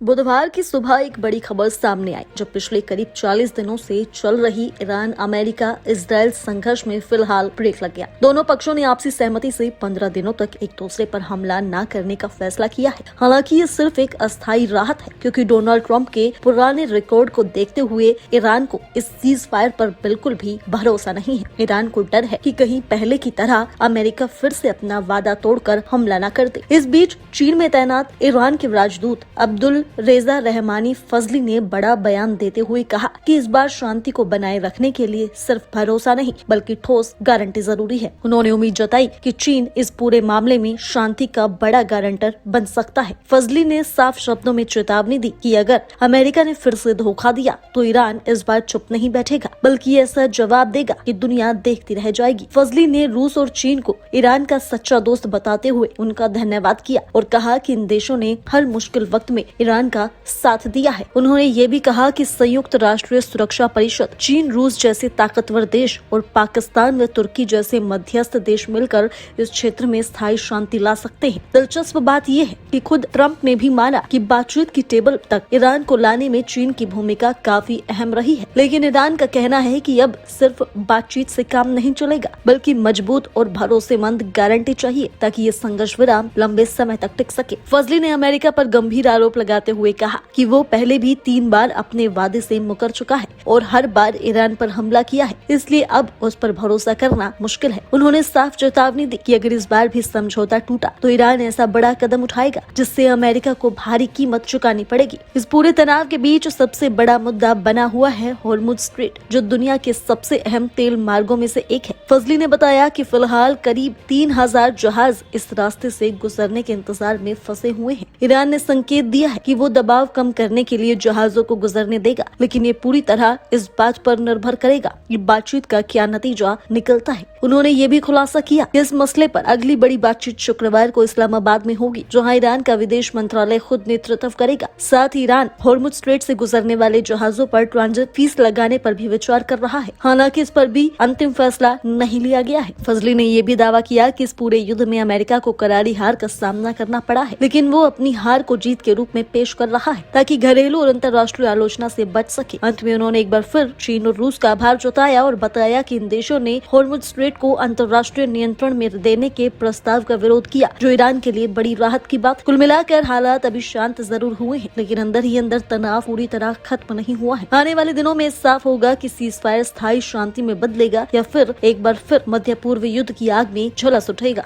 बुधवार की सुबह एक बड़ी खबर सामने आई, जब पिछले करीब 40 दिनों से चल रही ईरान अमेरिका इजराइल संघर्ष में फिलहाल ब्रेक लग गया। दोनों पक्षों ने आपसी सहमति से 15 दिनों तक एक दूसरे पर हमला न करने का फैसला किया है। हालांकि ये सिर्फ एक अस्थायी राहत है, क्योंकि डोनाल्ड ट्रंप के पुराने रिकॉर्ड को देखते हुए ईरान को इस सीज फायर पर बिल्कुल भी भरोसा नहीं है। ईरान को डर है कि कहीं पहले की तरह अमेरिका फिर से अपना वादा तोड़कर हमला न कर दे। इस बीच चीन में तैनात ईरान के राजदूत अब्दुल रेजा रहमानी फजली ने बड़ा बयान देते हुए कहा कि इस बार शांति को बनाए रखने के लिए सिर्फ भरोसा नहीं बल्कि ठोस गारंटी जरूरी है। उन्होंने उम्मीद जताई कि चीन इस पूरे मामले में शांति का बड़ा गारंटर बन सकता है। फजली ने साफ शब्दों में चेतावनी दी कि अगर अमेरिका ने फिर से धोखा दिया तो ईरान इस बार चुप नहीं बैठेगा, बल्कि ऐसा जवाब देगा कि दुनिया देखती रह जाएगी। फजली ने रूस और चीन को ईरान का सच्चा दोस्त बताते हुए उनका धन्यवाद किया और कहा कि इन देशों ने हर मुश्किल वक्त में ईरान का साथ दिया है। उन्होंने ये भी कहा कि संयुक्त राष्ट्रीय सुरक्षा परिषद, चीन, रूस जैसे ताकतवर देश और पाकिस्तान व तुर्की जैसे मध्यस्थ देश मिलकर इस क्षेत्र में स्थायी शांति ला सकते हैं। दिलचस्प बात यह है कि खुद ट्रंप ने भी माना कि बातचीत की टेबल तक ईरान को लाने में चीन की भूमिका काफी अहम रही है, लेकिन ईरान का कहना है कि अब सिर्फ बातचीत से काम नहीं चलेगा, बल्कि मजबूत और भरोसेमंद गारंटी चाहिए ताकि ये संघर्ष विराम लंबे समय तक टिक सके। फजली ने अमेरिका पर गंभीर आरोप लगाते हुए कहा कि वो पहले भी 3 बार अपने वादे से मुकर चुका है और हर बार ईरान पर हमला किया है, इसलिए अब उस पर भरोसा करना मुश्किल है। उन्होंने साफ चेतावनी दी कि अगर इस बार भी समझौता टूटा तो ईरान ऐसा बड़ा कदम उठाएगा जिससे अमेरिका को भारी कीमत चुकानी पड़ेगी। इस पूरे तनाव के बीच सबसे बड़ा मुद्दा बना हुआ है हॉर्मुज़ स्ट्रेट, जो दुनिया के सबसे अहम तेल मार्गों में से एक है। फजली ने बताया कि फिलहाल करीब 3000 जहाज इस रास्ते से गुजरने के इंतजार में फंसे हुए हैं। ईरान ने संकेत दिया है कि वो दबाव कम करने के लिए जहाजों को गुजरने देगा, लेकिन ये पूरी तरह इस बात पर निर्भर करेगा कि बातचीत का क्या नतीजा निकलता है। उन्होंने ये भी खुलासा किया कि इस मसले पर अगली बड़ी बातचीत शुक्रवार को इस्लामाबाद में होगी, जहां ईरान का विदेश मंत्रालय खुद नेतृत्व करेगा। साथ ही ईरान हॉर्मुज़ स्ट्रेट से गुजरने वाले जहाजों पर ट्रांजिट फीस लगाने पर भी विचार कर रहा है। हालांकि इस पर भी अंतिम फैसला नहीं लिया गया है। फजली ने ये भी दावा किया कि इस पूरे युद्ध में अमेरिका को करारी हार का सामना करना पड़ा है, लेकिन वो अपनी हार को जीत के रूप में पेश कर रहा है ताकि घरेलू और अंतर्राष्ट्रीय आलोचना से बच सके। अंत में उन्होंने एक बार फिर चीन और रूस का आभार जताया और बताया कि इन देशों ने हॉर्मुज़ स्ट्रेट को अंतर्राष्ट्रीय नियंत्रण में देने के प्रस्ताव का विरोध किया, जो ईरान के लिए बड़ी राहत की बात। कुल मिलाकर हालात अभी शांत जरूर हुए हैं, लेकिन अंदर ही अंदर तनाव पूरी तरह खत्म नहीं हुआ है। आने वाले दिनों में साफ होगा कि सीज फायर स्थायी शांति में बदलेगा या फिर एक बार फिर मध्य पूर्व युद्ध की आग में झुलस उठेगा।